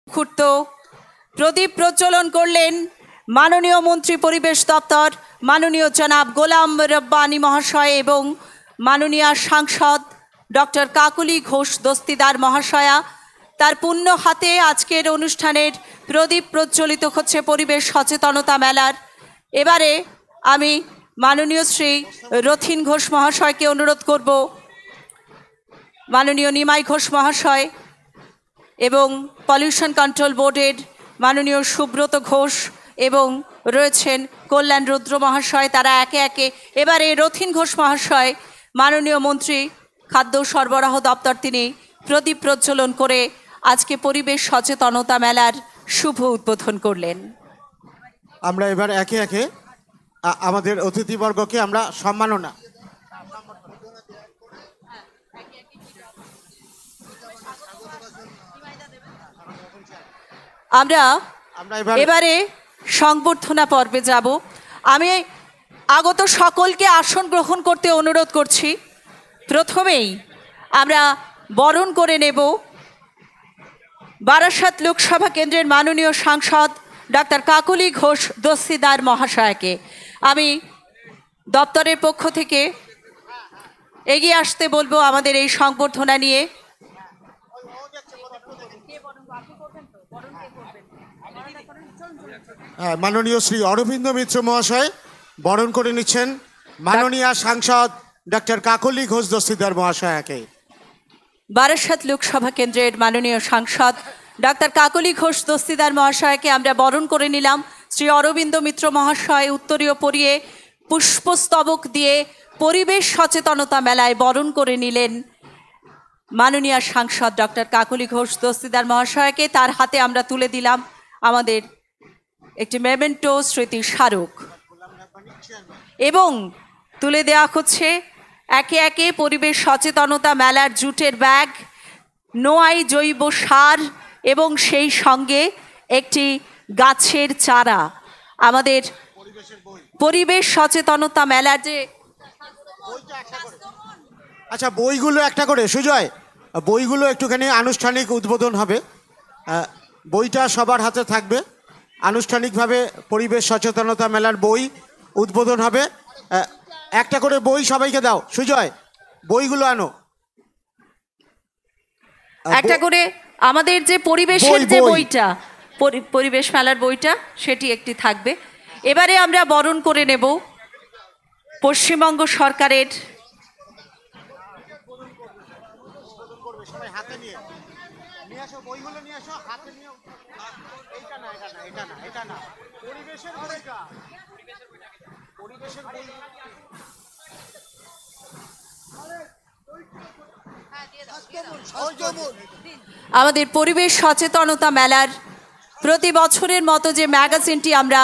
মুহূর্ত প্রদীপ প্রজ্বলন করলেন মাননীয় মন্ত্রী পরিবেশ দপ্তর মাননীয় জনাব গোলাম রব্বানী মহাশয় এবং মাননীয় সাংসদ ডক্টর কাকলি ঘোষ দস্তিদার মহাশয়া। তার পুণ্য হাতে আজকের অনুষ্ঠানের প্রদীপ প্রজ্বলিত হচ্ছে পরিবেশ সচেতনতা মেলার। এবারে আমি মাননীয় শ্রী রথিন ঘোষ মহাশয়কে অনুরোধ করব, মাননীয় নিমাই ঘোষ মহাশয় এবং পলিউশন কন্ট্রোল বোর্ডের মাননীয় সুব্রত ঘোষ এবং রয়েছেন কল্যাণ রুদ্র মহাশয়, তারা একে একে এবারে রথিন ঘোষ মহাশয় মাননীয় মন্ত্রী খাদ্য সরবরাহ দপ্তর তিনি প্রদীপ প্রজ্বলন করে আজকে পরিবেশ সচেতনতা মেলার শুভ উদ্বোধন করলেন। আমরা এবার একে একে আমাদের অতিথিবর্গকে আমরা সম্মাননা আমরা এবারে সংবর্ধনা পর্বে যাব। আমি আগত সকলকে আসন গ্রহণ করতে অনুরোধ করছি। প্রথমেই আমরা বরণ করে নেব বারাসাত লোকসভা কেন্দ্রের মাননীয় সাংসদ ডক্টর কাকলি ঘোষ দস্তিদার মহাশয়কে। আমি দপ্তরের পক্ষ থেকে এগিয়ে আসতে বলবো আমাদের এই সংবর্ধনা নিয়ে। মাননীয় শ্রী অরবিন্দ মিত্র মহাশয় বরণ করে নিচ্ছেন মাননীয় সাংসদ ডক্টর কাকলি ঘোষ দস্তিদার মহাশয়াকে। বারাসাত লোকসভা কেন্দ্রের মাননীয় সাংসদ ডক্টর কাকলি ঘোষ দস্তিদার মহাশয়কে আমরা বরণ করে নিলাম। শ্রী অরবিন্দ মিত্র মহাশয় উত্তরীয় পরিয়ে পুষ্পস্তবক দিয়ে পরিবেশ সচেতনতা মেলায় বরণ করে নিলেন মাননীয় সাংসদ ডক্টর কাকলি ঘোষ দস্তিদার মহাশয়কে। তার হাতে আমরা তুলে দিলাম আমাদের একটি মেমেন্টো স্মৃতি স্মারক এবং তুলে দেওয়া হচ্ছে একে একে পরিবেশ সচেতনতা মেলার জুটের ব্যাগ, নোয়াই জৈব সার এবং সেই সঙ্গে একটি গাছের চারা। আমাদের পরিবেশ সচেতনতা মেলার যে আচ্ছা বইগুলো একটা করে সুজয়, বইগুলো একটুখানি আনুষ্ঠানিক উদ্বোধন হবে, বইটা সবার হাতে থাকবে। আনুষ্ঠানিকভাবে পরিবেশ সচেতনতা মেলার বই উদ্বোধন হবে। একটা করে বই সবাইকে দাও সুজয়, বইগুলো আনো একটা করে। আমাদের যে পরিবেশের যে বইটা, পরিবেশ মেলার বইটা, সেটি একটি থাকবে। এবারে আমরা বরণ করে নেব পশ্চিমবঙ্গ সরকারের আমাদের পরিবেশ সচেতনতা মেলার প্রতি বছরের মতো যে ম্যাগাজিনটি আমরা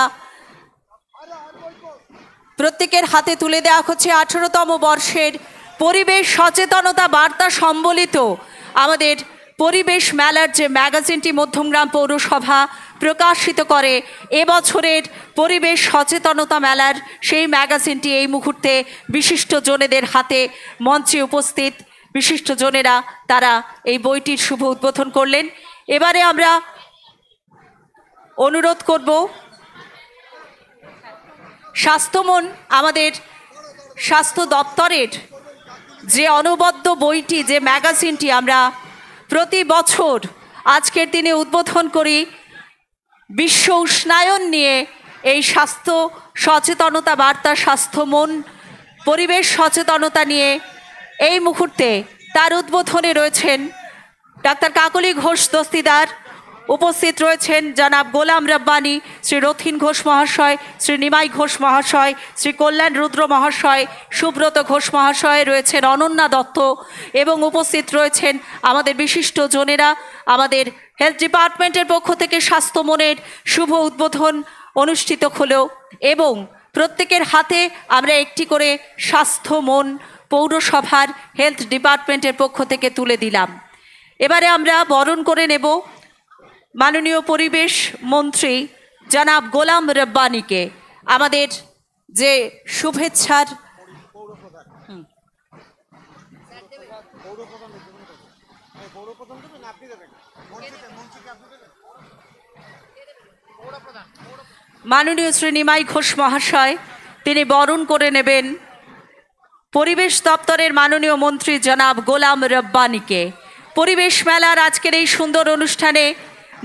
প্রত্যেকের হাতে তুলে দেওয়া হচ্ছে 18তম বর্ষের পরিবেশ সচেতনতা বার্তা সম্বলিত আমাদের পরিবেশ মেলার যে ম্যাগাজিনটি মধ্যমগ্রাম পৌরসভা প্রকাশিত করে এবছরের পরিবেশ সচেতনতা মেলার সেই ম্যাগাজিনটি এই মুহূর্তে বিশিষ্ট জনেদের হাতে মঞ্চে উপস্থিত বিশিষ্ট জনেরা তারা এই বইটির শুভ উদ্বোধন করলেন। এবারে আমরা অনুরোধ করব স্বাস্থ্যমন আমাদের স্বাস্থ্য দপ্তরের যে অনবদ্য বইটি, যে ম্যাগাজিনটি আমরা প্রতি বছর আজকের দিনে উদ্বোধন করি, বিশ্ব উষ্ণায়ন নিয়ে এই স্বাস্থ্য সচেতনতা বার্তা স্বাস্থ্যমন পরিবেশ সচেতনতা নিয়ে এই মুহূর্তে তার উদ্বোধনে রয়েছেন ডাক্তার কাকলি ঘোষ দস্তিদার, উপস্থিত রয়েছেন জনাব গোলাম রব্বানী, শ্রী রথিন ঘোষ মহাশয়, শ্রী নিমাই ঘোষ মহাশয়, শ্রী কল্যাণ রুদ্র মহাশয়, সুব্রত ঘোষ মহাশয়, রয়েছেন অনন্যা দত্ত এবং উপস্থিত রয়েছেন আমাদের বিশিষ্ট জনেরা। আমাদের হেলথ ডিপার্টমেন্টের পক্ষ থেকে স্বাস্থ্যমনের শুভ উদ্বোধন অনুষ্ঠিত হলো এবং প্রত্যেকের হাতে আমরা একটি করে স্বাস্থ্যমন পৌরসভার হেলথ ডিপার্টমেন্টের পক্ষ থেকে তুলে দিলাম। এবারে আমরা বরণ করে নেব মাননীয় পরিবেশ মন্ত্রী জনাব গোলাম রব্বানীকে। আমাদের যে শুভেচ্ছার মাননীয় শ্রী নিমাই ঘোষ মহাশয় তিনি বরণ করে নেবেন পরিবেশ দপ্তরের মাননীয় মন্ত্রী জনাব গোলাম রব্বানীকে। পরিবেশ মেলার আজকের এই সুন্দর অনুষ্ঠানে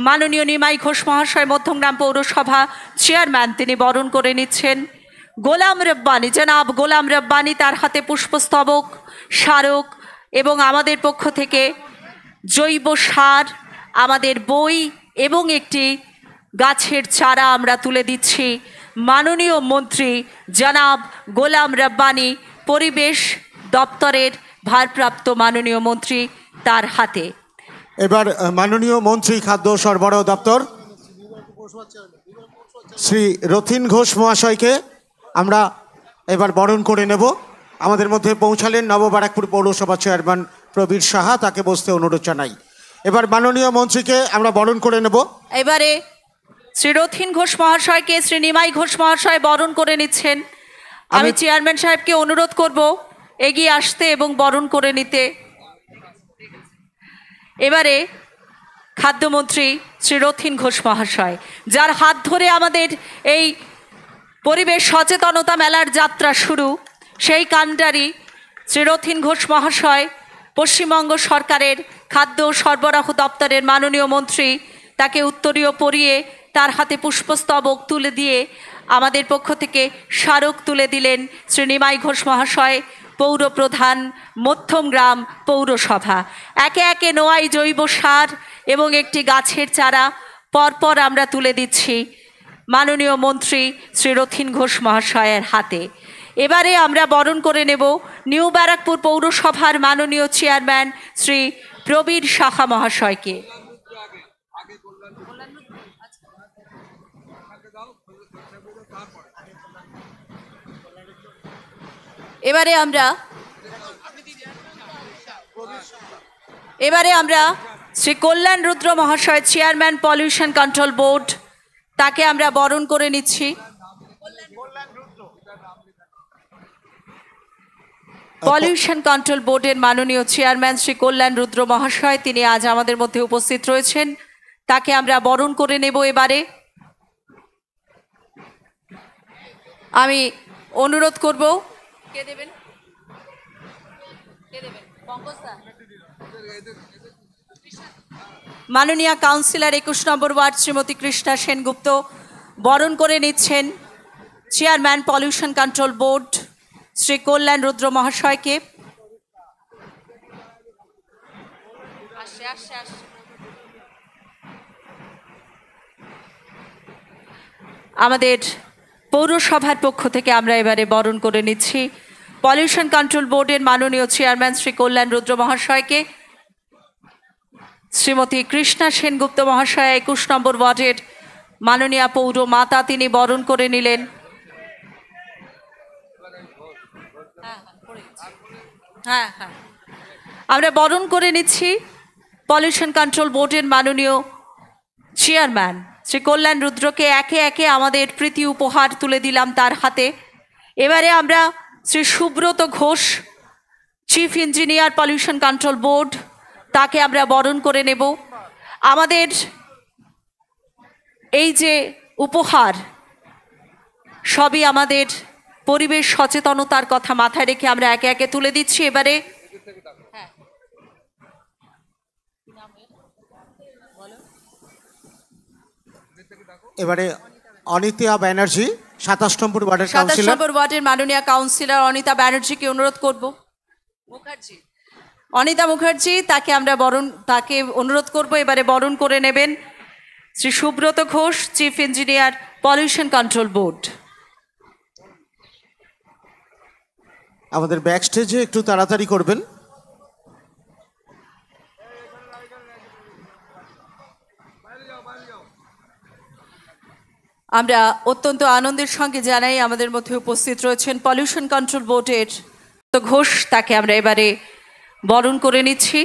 মাননীয় নিমাই ঘোষ মহাশয় মধ্যমগ্রাম পৌরসভা চেয়ারম্যান তিনি বরণ করে নিচ্ছেন গোলাম রব্বানী, জনাব গোলাম রব্বানী। তার হাতে পুষ্পস্তবক, স্মারক এবং আমাদের পক্ষ থেকে জৈব সার, আমাদের বই এবং একটি গাছের চারা আমরা তুলে দিচ্ছি মাননীয় মন্ত্রী জনাব গোলাম রব্বানী, পরিবেশ দপ্তরের ভারপ্রাপ্ত মাননীয় মন্ত্রী তার হাতে। এবার মাননীয় মন্ত্রী খাদ্য সরবরাহ দপ্তর শ্রী রথীন ঘোষ মহাশয়কে আমরা এবার বরণ করে নেব। আমাদের মধ্যে পৌঁছালেন নববারাকপুর পৌরসভা চেয়ারম্যান প্রবীর সাহা, তাকে বসতে অনুরোধ জানাই। এবার মাননীয় মন্ত্রীকে আমরা বরণ করে নেব। এবারে শ্রী রথীন ঘোষ মহাশয়কে শ্রী নিমাই ঘোষ মহাশয় বরণ করে নিচ্ছেন। আমি চেয়ারম্যান সাহেবকে অনুরোধ করব এগিয়ে আসতে এবং বরণ করে নিতে। এবারে খাদ্যমন্ত্রী শ্রী রথীন ঘোষ মহাশয়, যার হাত ধরে আমাদের এই পরিবেশ সচেতনতা মেলার যাত্রা শুরু, সেই কাণ্ডারি শ্রী রথীন ঘোষ মহাশয় পশ্চিমবঙ্গ সরকারের খাদ্য সরবরাহ দপ্তরের মাননীয় মন্ত্রী, তাকে উত্তরীয় পরিয়ে তার হাতে পুষ্পস্তবক তুলে দিয়ে আমাদের পক্ষ থেকে স্মারক তুলে দিলেন শ্রী নিমাই ঘোষ মহাশয়, পৌর প্রধান, মধ্যমগ্রাম পৌরসভা। একে একে নোয়াই জৈব সার এবং একটি গাছের চারা পরপর আমরা তুলে দিচ্ছি মাননীয় মন্ত্রী শ্রী রথীন ঘোষ মহাশয়ের হাতে। এবারে আমরা বরণ করে নেব নিউ ব্যারাকপুর পৌরসভার মাননীয় চেয়ারম্যান শ্রী প্রবীর সাহা মহাশয়কে। এবারে আমরা শ্রী কল্যাণ রুদ্র মহাশয়, চেয়ারম্যান পলিউশন কন্ট্রোল বোর্ড, তাকে আমরা বরণ করে নিচ্ছি। পলিউশন কন্ট্রোল বোর্ডের মাননীয় চেয়ারম্যান শ্রী কল্যাণ রুদ্র মহাশয় তিনি আজ আমাদের মধ্যে উপস্থিত রয়েছেন, তাকে আমরা বরণ করে নেব। এবারে আমি অনুরোধ করব, কে দেবেন? মাননীয় কাউন্সিলর 21 নম্বর ওয়ার্ড শ্রীমতী কৃষ্ণা সেনগুপ্ত বরণ করে নিচ্ছেন chairman pollution control board Shri Kalyan Rudra মহাশয়কে। আমাদের পৌরসভার পক্ষ থেকে আমরা এবারে বরণ করে নিচ্ছি পলিউশন কন্ট্রোল বোর্ডের মাননীয় চেয়ারম্যান শ্রী কল্যাণ রুদ্র মহাশয়কে। শ্রীমতী কৃষ্ণা সেনগুপ্ত মহাশয় 21 নম্বর ওয়ার্ডের মাননীয় পৌর মাতা, তিনি বরণ করে নিলেন। আমরা বরণ করে নিচ্ছি পলিউশন কন্ট্রোল বোর্ডের মাননীয় চেয়ারম্যান শ্রী কল্যাণ রুদ্রকে। একে একে আমাদের প্রীতি উপহার তুলে দিলাম তার হাতে। এবারে আমরা Shri Subrata Ghosh, chief engineer pollution control board, তাকে আমরা বরণ করে নেব। আমাদের এই যে উপহার সবই আমাদের পরিবেশ সচেতনতার কথা মাথায় রেখে আমরা একে একে তুলে দিচ্ছি। এবারে অনিতা ব্যানার্জি 27 নম্বর ওয়ার্ডের 27 নম্বর ওয়ার্ডের মাননীয় কাউন্সিলর অনিতা ব্যানার্জিকে অনুরোধ করব। অনিতা মুখার্জি, তাকে অনুরোধ করব এবারে বরণ করে নেবেন Shri Subrata Ghosh, chief engineer pollution control board. আমাদের ব্যাক স্টেজে একটু তাড়াতাড়ি করবেন। আমরা অত্যন্ত আনন্দের সঙ্গে জানাই আমাদের মধ্যে উপস্থিত রয়েছেন পলিউশন কন্ট্রোল বোর্ডের ঘোষ, তাকে আমরা এবারে বরণ করে নিচ্ছি।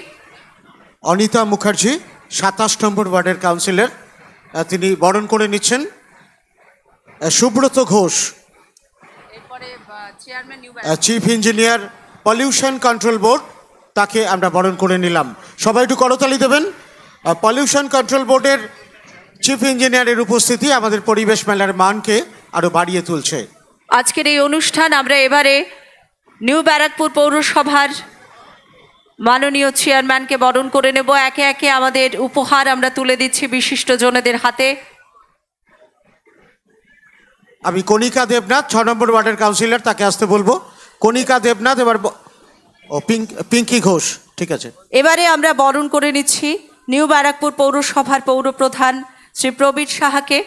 অনিতা মুখার্জি 27 নম্বর ওয়ার্ডের কাউন্সিলর, তিনি বরণ করে নিচ্ছেন। Subrata Ghosh, chief engineer pollution control board, তাকে আমরা বরণ করে নিলাম। সবাই একটু করতালি দেবেন। পলিউশন কন্ট্রোল বোর্ডের চিফ ইঞ্জিনিয়ারের উপস্থিতি আমাদের পরিবেশ মেলার মানকে আরো বাড়িয়ে তুলছে। আজকের এই অনুষ্ঠান আমরা এবারে নিউ ব্যারাকপুর পৌরসভার মাননীয় চেয়ারম্যানকে বরণ করে নেব। একে একে আমাদের উপহার আমরা তুলে দিচ্ছি বিশিষ্ট জনেদের হাতে। আমি কণিকা দেবনাথ 6 নম্বর ওয়ার্ডের কাউন্সিলর, তাকে আসতে বলবো। কণিকা দেবনাথ, এবার পিঙ্কি ঘোষ, ঠিক আছে। এবারে আমরা বরণ করে নিচ্ছি নিউ ব্যারাকপুর পৌরসভার পৌরপ্রধান শ্রী প্রবীর সাহাকে।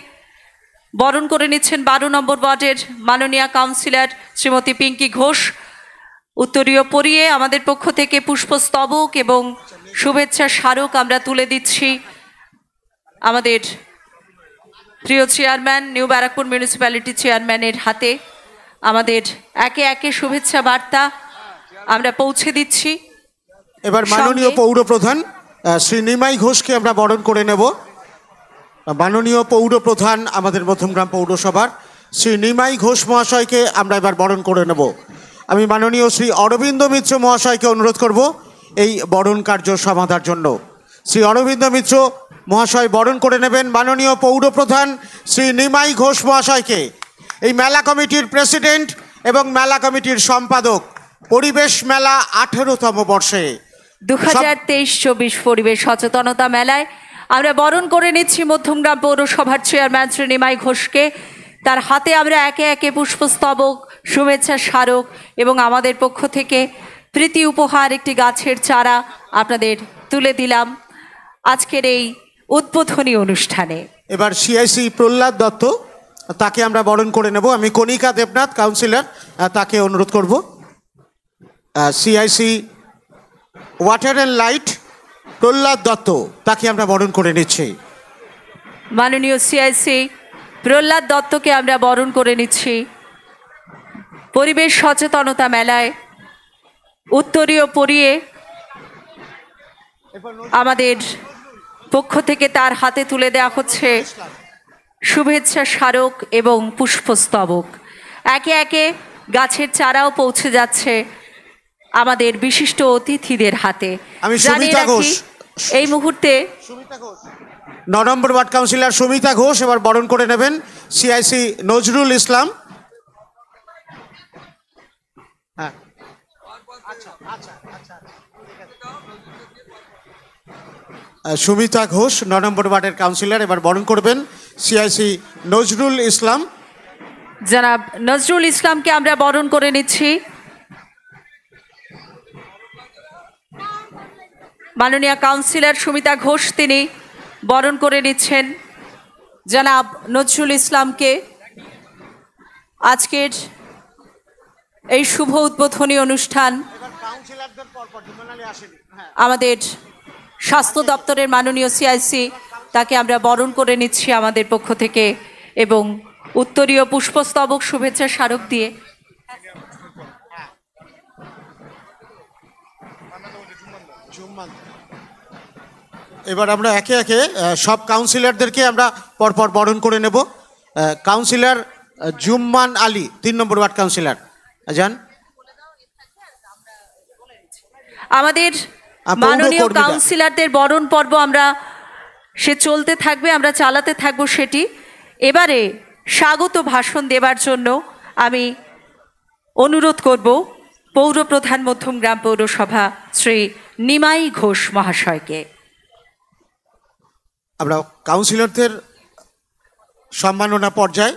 বরণ করে নিচ্ছেন 12 নম্বর ওয়ার্ডের মাননীয় কাউন্সিলর শ্রীমতী পিঙ্কি ঘোষ। উত্তরীয় পরিয়ে আমাদের পক্ষ থেকে পুষ্পস্তবক এবং শুভেচ্ছা স্মারক আমরা তুলে দিচ্ছি আমাদের প্রিয় চেয়ারম্যান, নিউ ব্যারাকপুর মিউনিসিপ্যালিটি চেয়ারম্যানের হাতে। আমাদের একে একে শুভেচ্ছা বার্তা আমরা পৌঁছে দিচ্ছি। এবার মাননীয় পৌরপ্রধান শ্রী নিমাই ঘোষকে আমরা বরণ করে নেব। মাননীয় পৌরপ্রধান আমাদের মধ্যমগ্রাম পৌরসভার শ্রী নিমাই ঘোষ মহাশয়কে আমরা এবার বরণ করে নেব। আমি মাননীয় শ্রী অরবিন্দ মিত্র মহাশয়কে অনুরোধ করব এই বরণ কার্য সমাধার জন্য। শ্রী অরবিন্দ মিত্র মহাশয় বরণ করে নেবেন মাননীয় পৌরপ্রধান শ্রী নিমাই ঘোষ মহাশয়কে। এই মেলা কমিটির প্রেসিডেন্ট এবং মেলা কমিটির সম্পাদক, পরিবেশ মেলা 18তম বর্ষে 2023-24 পরিবেশ সচেতনতা মেলায় আমরা বরণ করে নিচ্ছি মধ্যমগ্রাম পৌরসভার চেয়ারম্যান শ্রী নিমাই ঘোষকে। তার হাতে আমরা একে একে পুষ্পস্তবক, শুভেচ্ছা স্মারক এবং আমাদের পক্ষ থেকে প্রীতি উপহার একটি গাছের চারা আপনাদের তুলে দিলাম আজকের এই উদ্বোধনী অনুষ্ঠানে। এবার সিআইসি প্রহ্লাদ দত্ত, তাকে আমরা বরণ করে নেব। আমি কণিকা দেবনাথ কাউন্সিলর, তাকে অনুরোধ করব। CIC water and light Prahlad Dutta, তাকে আমরা বরণ করে নিচ্ছি। মাননীয় সিআইসি প্রহ্লাদ দত্তকে আমরা বরণ করে নিচ্ছি পরিবেশ সচেতনতা মেলায়। উত্তরীয় পরিয়ে আমাদের পক্ষ থেকে তার হাতে তুলে দেওয়া হচ্ছে শুভেচ্ছা স্মারক এবং পুষ্পস্তবক। একে একে গাছের চারাও পৌঁছে যাচ্ছে আমাদের বিশিষ্ট অতিথিদের হাতে। আমি সুমিতা ঘোষ, এই মুহূর্তে 9 নম্বর ওয়ার্ড কাউন্সিলর সুমিতা ঘোষ এবার বরণ করে নেবেন সিআইসি নজরুল ইসলাম। সুমিতা ঘোষ 9 নম্বর ওয়ার্ডের কাউন্সিলর এবার বরণ করবেন সিআইসি নজরুল ইসলাম। জনাব নজরুল ইসলামকে আমরা বরণ করে নিচ্ছি। মাননীয় কাউন্সিলর সুমিতা ঘোষ তিনি বরণ করে নিচ্ছেন জনাব নজরুল ইসলামকে। আজকের এই শুভ উদ্বোধনী অনুষ্ঠান আমাদের স্বাস্থ্য দপ্তরের মাননীয় সিআইসি, তাকে আমরা বরণ করে নিচ্ছি আমাদের পক্ষ থেকে এবং উত্তরীয় পুষ্পস্তবক শুভেচ্ছা স্মারক দিয়ে। এবার আমরা একে একে সব কাউন্সিলরদেরকে আমরা পরপর বরণ করে নেব। কাউন্সিলর জুম্মান আলী 3 নম্বর ওয়ার্ড কাউন্সিলর যান। আমাদের মাননীয় কাউন্সিলরদের বরণ পর্ব আমরা চলতে থাকবে, আমরা চালাতে থাকবো সেটি। এবারে স্বাগত ভাষণ দেবার জন্য আমি অনুরোধ করব পৌরপ্রধান মধ্যমগ্রাম পৌরসভা শ্রী নিমাই ঘোষ মহাশয়কে। আমরা কাউন্সিলরদের সম্মাননা পর্যায়ে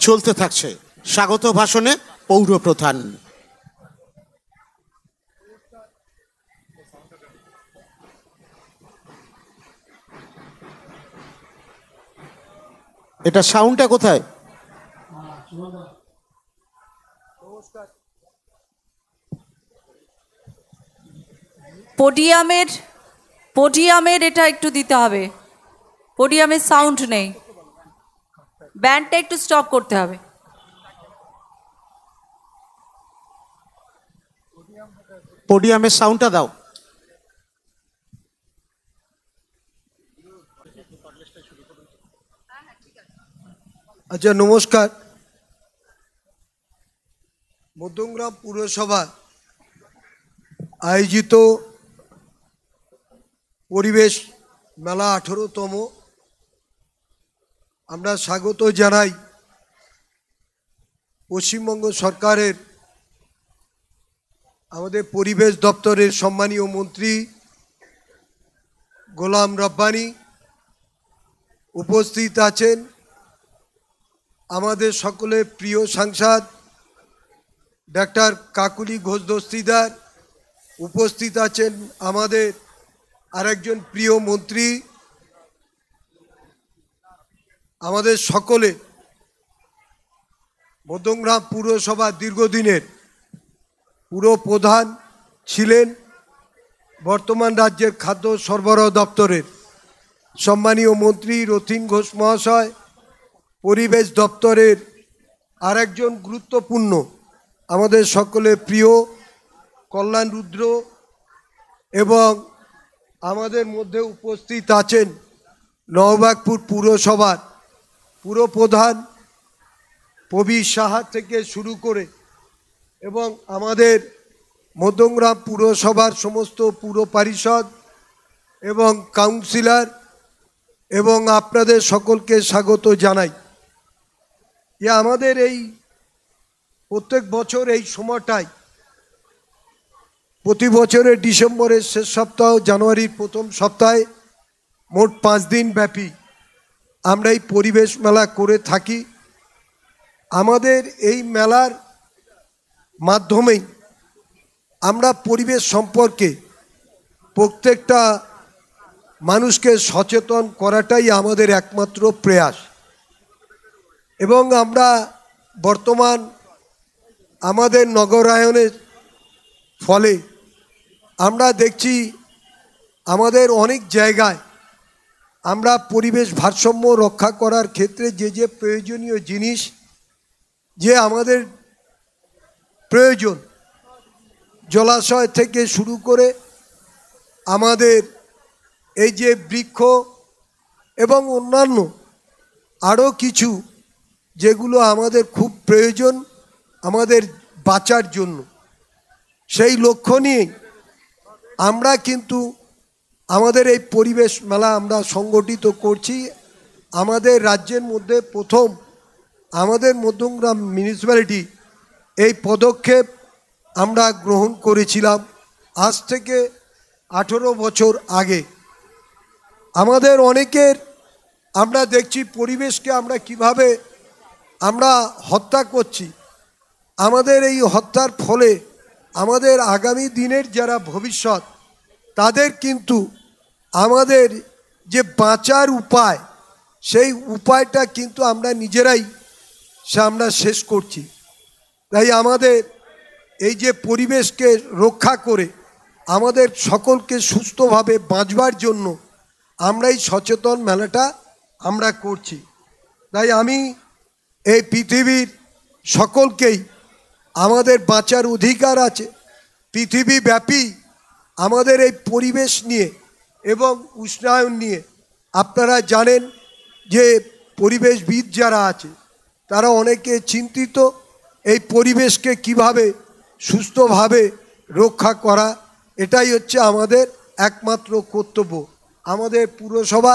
চলতে থাকছে স্বাগত ভাষণে পৌরপ্রধান। এটা সাউন্ডটা কোথায়? পোডিয়ামের এটা একটু দিতে হবে। পোডিয়ামের সাউন্ড নেই, ব্যান্ডটা একটু স্টপ করতে হবে। পোডিয়ামের সাউন্ডটা দাও। আচ্ছা, নমস্কার। মধ্যমগ্রাম পুরসভা আয়োজিত পরিবেশ মেলা 18তম আমরা স্বাগত জানাই পশ্চিমবঙ্গ সরকারের আমাদের পরিবেশ দপ্তরের সম্মানীয় মন্ত্রী গোলাম রব্বানী উপস্থিত আছেন, আমাদের সকলের প্রিয় সাংসদ ডাক্তার কাকুলি ঘোষ দস্তিদার উপস্থিত আছেন, আমাদের আরেকজন প্রিয় মন্ত্রী, আমাদের সকলে মধ্যমগ্রাম পুরসভা দীর্ঘদিনের পুরপ্রধান ছিলেন, বর্তমান রাজ্যের খাদ্য সরবরাহ দপ্তরের সম্মানীয় মন্ত্রী রথীন ঘোষ মহাশয়, পরিবেশ দপ্তরের আরেকজন গুরুত্বপূর্ণ আমাদের সকলের প্রিয় কল্যাণ রুদ্র, এবং আমাদের মধ্যে উপস্থিত আছেন নওবাগপুর পুরসভার পুরপ্রধান প্রবীর সাহা থেকে শুরু করে এবং আমাদের মধ্যমগ্রাম পুরসভার সমস্ত পুর পরিষদ এবং কাউন্সিলর এবং আপনাদের সকলকে স্বাগত জানাই। আমাদের এই প্রত্যেক বছর এই সময়টায় প্রতি বছরের ডিসেম্বরের শেষ সপ্তাহ জানুয়ারির প্রথম সপ্তাহে মোট 5 দিন ব্যাপী আমরা এই পরিবেশ মেলা করে থাকি। আমাদের এই মেলার মাধ্যমেই আমরা পরিবেশ সম্পর্কে প্রত্যেকটা মানুষকে সচেতন করাটাই আমাদের একমাত্র প্রয়াস, এবং আমরা বর্তমান আমাদের নগরায়নের ফলে আমরা দেখছি আমাদের অনেক জায়গায় আমরা পরিবেশ ভারসাম্য রক্ষা করার ক্ষেত্রে যে যে প্রয়োজনীয় জিনিস যে আমাদের প্রয়োজন, জলাশয় থেকে শুরু করে আমাদের এই যে বৃক্ষ এবং অন্যান্য আরও কিছু যেগুলো আমাদের খুব প্রয়োজন আমাদের বাঁচার জন্য, সেই লক্ষ্য নিয়ে আমরা কিন্তু আমাদের এই পরিবেশ মেলা আমরা সংগঠিত করছি। আমাদের রাজ্যের মধ্যে প্রথম আমাদের মধ্যমগ্রাম মিউনিসিপ্যালিটি এই পদক্ষেপ আমরা গ্রহণ করেছিলাম আজ থেকে 18 বছর আগে। আমাদের অনেকের আমরা দেখছি পরিবেশকে আমরা কিভাবে আমরা হত্যা করছি, আমাদের এই হত্যার ফলে আমাদের আগামী দিনের যারা ভবিষ্যৎ তাদের কিন্তু আমাদের যে বাঁচার উপায় সেই উপায়টা কিন্তু আমরা নিজেরাই আমরা শেষ করছি। তাই আমাদের এই যে পরিবেশকে রক্ষা করে আমাদের সকলকে সুস্থভাবে বাঁচবার জন্য আমরা এই সচেতন মেলাটা আমরা করছি। তাই আমি এই পৃথিবীর সকলকেই আমাদের বাঁচার অধিকার আছে, পৃথিবীব্যাপী আমাদের এই পরিবেশ নিয়ে এবং উষ্ণায়ন নিয়ে আপনারা জানেন যে পরিবেশবিদ যারা আছে তারা অনেকে চিন্তিত এই পরিবেশকে কিভাবে সুস্থভাবে রক্ষা করা, এটাই হচ্ছে আমাদের একমাত্র কর্তব্য। আমাদের পুরসভা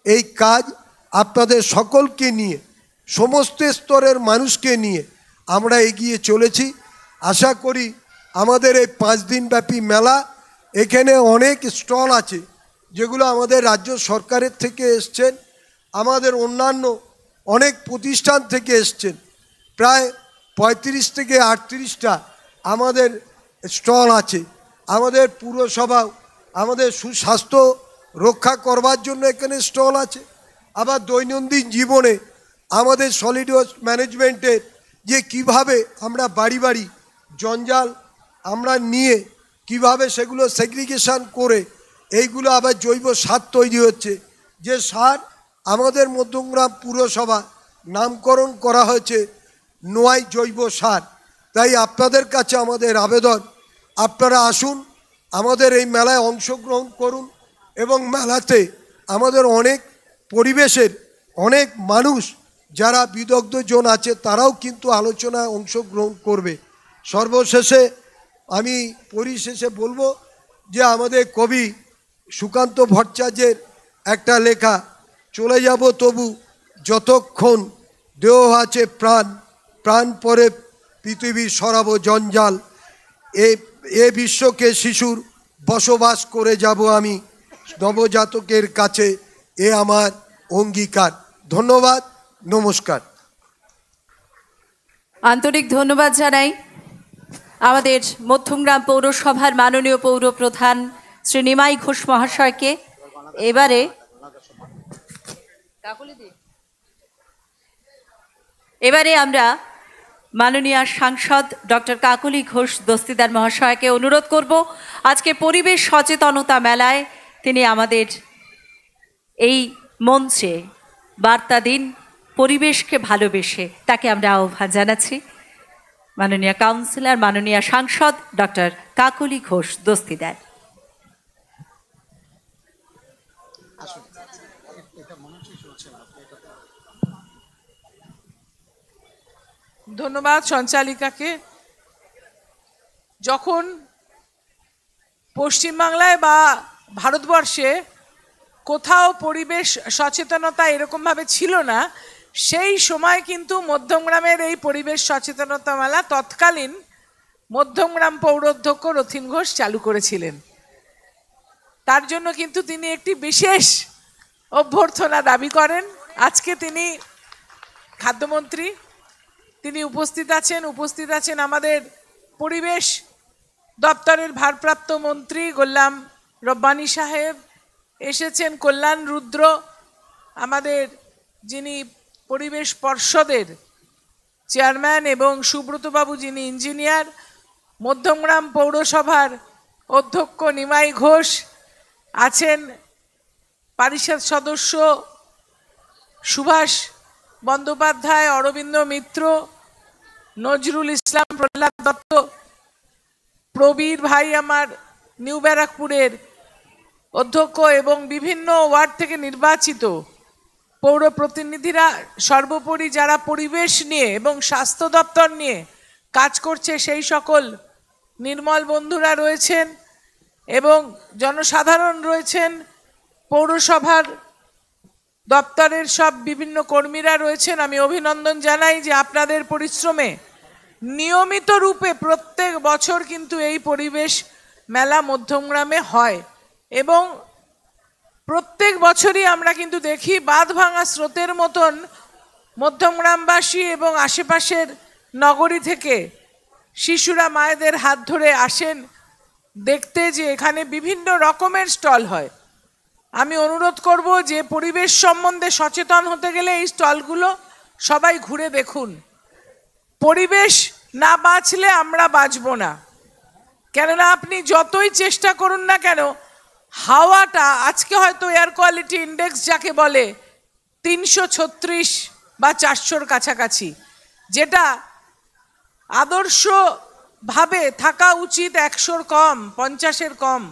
এই কাজ আপনাদের সকলকে নিয়ে সমস্ত স্তরের মানুষকে নিয়ে আমরা এগিয়ে চলেছি। আশা করি আমাদের এই 5 দিনব্যাপী মেলা, এখানে অনেক স্টল আছে যেগুলো আমাদের রাজ্য সরকারের থেকে এসছেন, আমাদের অন্যান্য অনেক প্রতিষ্ঠান থেকে এসছেন, প্রায় 35 থেকে 38টা আমাদের স্টল আছে। আমাদের পুরসভা আমাদের সুস্বাস্থ্য রক্ষা করবার জন্য এখানে স্টল আছে। আবার দৈনন্দিন জীবনে আমাদের সলিড ওয়েস্ট ম্যানেজমেন্টের যে কিভাবে আমরা বাড়ি বাড়ি জঞ্জাল আমরা নিয়ে কিভাবে সেগুলো সেগ্রিগেশন করে এইগুলো আবার জৈব সার তৈরি হচ্ছে, যে সার আমাদের মধ্যমগ্রাম পুরসভা নামকরণ করা হয়েছে নোয়াই জৈব সার। তাই আপনাদের কাছে আমাদের আবেদন, আপনারা আসুন, আমাদের এই মেলায় অংশগ্রহণ করুন, এবং মেলাতে আমাদের অনেক পরিবেশের অনেক মানুষ যারা বিদগ্ধজন আছে তারাও কিন্তু আলোচনায় অংশগ্রহণ করবে। সর্বশেষে আমি পরিশেষে বলবো যে আমাদের কবি সুকান্ত ভট্টাচার্যের একটা লেখা চলে যাব তবু যতক্ষণ দেহ আছে প্রাণ, প্রাণ পরে পৃথিবী সরাবো জঞ্জাল, এ বিশ্বকে শিশুর বসবাস করে যাব আমি নবজাতকের কাছে, এ আমার অঙ্গীকার। ধন্যবাদ, নমস্কার। আন্তরিক ধন্যবাদ জানাই আমাদের মধ্যমগ্রাম পৌরসভার মাননীয় পৌরপ্রধান শ্রী নিমাই ঘোষ মহাশয়কে। এবারে আমরা মাননীয় সাংসদ ডক্টর কাকলি ঘোষ দস্তিদার মহাশয়কে অনুরোধ করব আজকে পরিবেশ সচেতনতা মেলায় তিনি আমাদের এই মঞ্চে বার্তা দিন পরিবেশকে ভালোবেসে। তাকে আমরা আহ্বান জানাচ্ছি। মাননীয় কাউন্সিলর, মাননীয় সাংসদ ডক্টর কাকলি ঘোষ দস্তিদার। ধন্যবাদ সঞ্চালিকাকে। যখন পশ্চিমবাংলায় বা ভারতবর্ষে কোথাও পরিবেশ সচেতনতা এরকমভাবে ছিল না, সেই সময় কিন্তু মধ্যমগ্রামের এই পরিবেশ সচেতনতা মেলা তৎকালীন মধ্যমগ্রাম পৌরাধ্যক্ষ রথীন ঘোষ চালু করেছিলেন। তার জন্য কিন্তু তিনি একটি বিশেষ অভ্যর্থনা দাবি করেন। আজকে তিনি খাদ্যমন্ত্রী, তিনি উপস্থিত আছেন আমাদের পরিবেশ দপ্তরের ভারপ্রাপ্ত মন্ত্রী গোল্লাম রব্বানী সাহেব, এসেছেন কল্যাণ রুদ্র, আমাদের যিনি পরিবেশ পর্ষদের চেয়ারম্যান, এবং সুব্রতবাবু যিনি ইঞ্জিনিয়ার, মধ্যমগ্রাম পৌরসভার অধ্যক্ষ নিমাই ঘোষ আছেন, পরিষদ সদস্য সুভাষ বন্দ্যোপাধ্যায়, অরবিন্দ মিত্র, নজরুল ইসলাম, প্রহ্লাদ দত্ত, প্রবীর ভাই আমার নিউ ব্যারাকপুরের অধ্যক্ষ, এবং বিভিন্ন ওয়ার্ড থেকে নির্বাচিত পৌর প্রতিনিধিরা, সর্বোপরি যারা পরিবেশ নিয়ে এবং স্বাস্থ্য দপ্তর নিয়ে কাজ করছে সেই সকল নির্মল বন্ধুরা রয়েছেন, এবং জনসাধারণ রয়েছেন, পৌরসভার দপ্তরের সব বিভিন্ন কর্মীরা রয়েছেন। আমি অভিনন্দন জানাই যে আপনাদের পরিশ্রমে নিয়মিত রূপে প্রত্যেক বছর কিন্তু এই পরিবেশ মেলা মধ্যমগ্রামে হয়, এবং প্রত্যেক বছরই আমরা কিন্তু দেখি বাঁধ ভাঙা স্রোতের মতন মধ্যমগ্রামবাসী এবং আশেপাশের নগরী থেকে শিশুরা মায়েদের হাত ধরে আসেন দেখতে যে এখানে বিভিন্ন রকমের স্টল হয়। আমি অনুরোধ করব যে পরিবেশ সম্বন্ধে সচেতন হতে গেলে এই স্টলগুলো সবাই ঘুরে দেখুন। পরিবেশ না বাঁচলে আমরা বাঁচব না, কেননা আপনি যতই চেষ্টা করুন না কেন, হাওয়াটা আজকে হয়তো এয়ার কোয়ালিটি ইন্ডেক্স যাকে বলে 336 বা 400-র কাছাকাছি, যেটা আদর্শভাবে থাকা উচিত 100-র কম, 50-এর কম,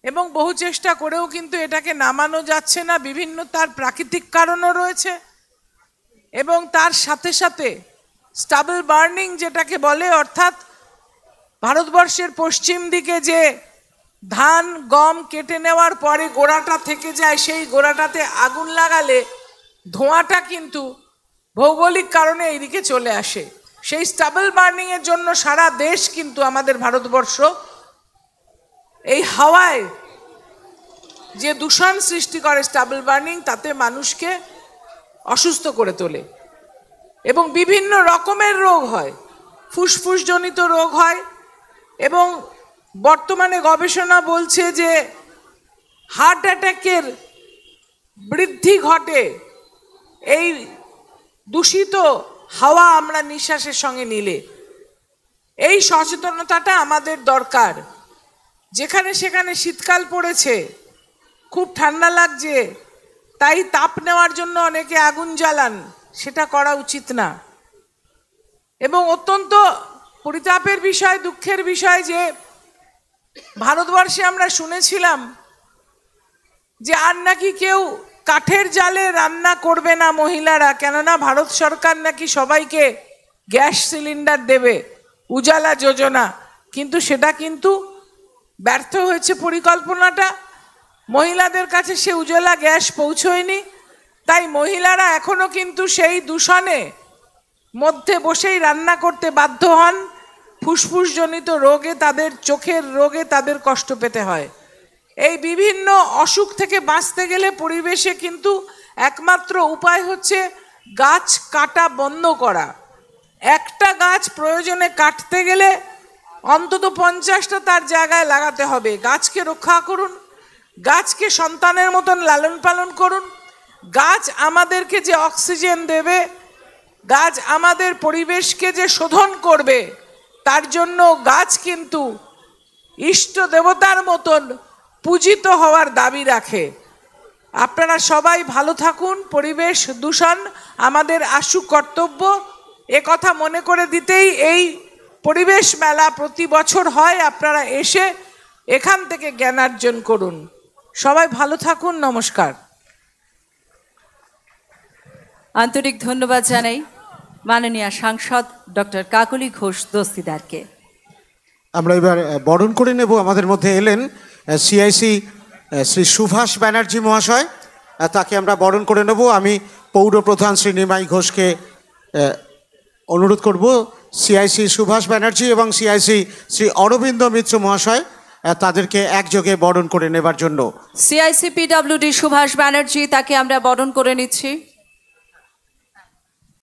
এবং বহু চেষ্টা করেও কিন্তু এটাকে নামানো যাচ্ছে না। বিভিন্ন তার প্রাকৃতিক কারণও রয়েছে, এবং তার সাথে সাথে স্টাবল বার্নিং যেটাকে বলে, অর্থাৎ ভারতবর্ষের পশ্চিম দিকে যে ধান গম কেটে নেওয়ার পরে গোড়াটা থেকে যায়, সেই গোড়াটাতে আগুন লাগালে ধোঁয়াটা কিন্তু ভৌগোলিক কারণে এইদিকে চলে আসে। সেই স্টাবল বার্নিংয়ের জন্য সারা দেশ কিন্তু আমাদের ভারতবর্ষ এই হাওয়ায় যে দূষণ সৃষ্টি করে স্টাবল বার্নিং, তাতে মানুষকে অসুস্থ করে তোলে, এবং বিভিন্ন রকমের রোগ হয়, ফুসফুসজনিত রোগ হয়, এবং বর্তমানে গবেষণা বলছে যে হার্ট অ্যাটাকের বৃদ্ধি ঘটে এই দূষিত হাওয়া আমরা নিঃশ্বাসের সঙ্গে নিলে। এই সচেতনতাটা আমাদের দরকার। যেখানে সেখানে শীতকাল পড়েছে, খুব ঠান্ডা লাগছে, তাই তাপ নেওয়ার জন্য অনেকে আগুন জ্বালান, সেটা করা উচিত না। এবং অত্যন্ত পরিতাপের বিষয়, দুঃখের বিষয় যে ভারতবর্ষে আমরা শুনেছিলাম যে আর নাকি কেউ কাঠের জালে রান্না করবে না মহিলারা, কেননা ভারত সরকার নাকি সবাইকে গ্যাস সিলিন্ডার দেবে, উজালা যোজনা, কিন্তু সেটা কিন্তু ব্যর্থ হয়েছে পরিকল্পনাটা। মহিলাদের কাছে সে উজালা গ্যাস পৌঁছয়নি, তাই মহিলারা এখনো কিন্তু সেই দূষণে মধ্যে বসেই রান্না করতে বাধ্য হন। ফুসফুসজনিত রোগে, তাদের চোখের রোগে তাদের কষ্ট পেতে হয়। এই বিভিন্ন অসুখ থেকে বাঁচতে গেলে পরিবেশে কিন্তু একমাত্র উপায় হচ্ছে গাছ কাটা বন্ধ করা। একটা গাছ প্রয়োজনে কাটতে গেলে অন্তত 50টা তার জায়গায় লাগাতে হবে। গাছকে রক্ষা করুন, গাছকে সন্তানের মতন লালন পালন করুন। গাছ আমাদেরকে যে অক্সিজেন দেবে, গাছ আমাদের পরিবেশকে যে শোধন করবে, তার জন্য গাছ কিন্তু ইষ্ট দেবতার মতন পূজিত হওয়ার দাবি রাখে। আপনারা সবাই ভালো থাকুন। পরিবেশ দূষণ আমাদের আশু কর্তব্য, এ কথা মনে করে দিতেই এই পরিবেশ মেলা প্রতি বছর হয়। আপনারা এসে এখান থেকে জ্ঞানার্জন করুন। সবাই ভালো থাকুন। নমস্কার। আন্তরিক ধন্যবাদ জানাই মাননীয় সাংসদ ডক্টর কাকলি ঘোষ দস্তিদারকে। আমরা এবার বরণ করে নেব। আমাদের মধ্যে এলেন সিআইসি শ্রী সুভাষ ব্যানার্জি মহাশয়, তাকে আমরা বরণ করে নেব। আমি পৌর প্রধান শ্রী নিমাই ঘোষকে অনুরোধ করব সিআইসি সুভাষ ব্যানার্জি এবং সিআইসি শ্রী অরবিন্দ মিত্র মহাশয় তাদেরকে একযোগে বরণ করে নেবার জন্য। সিআইসি পিডব্লিউডি সুভাষ ব্যানার্জি, তাকে আমরা বরণ করে নিচ্ছি।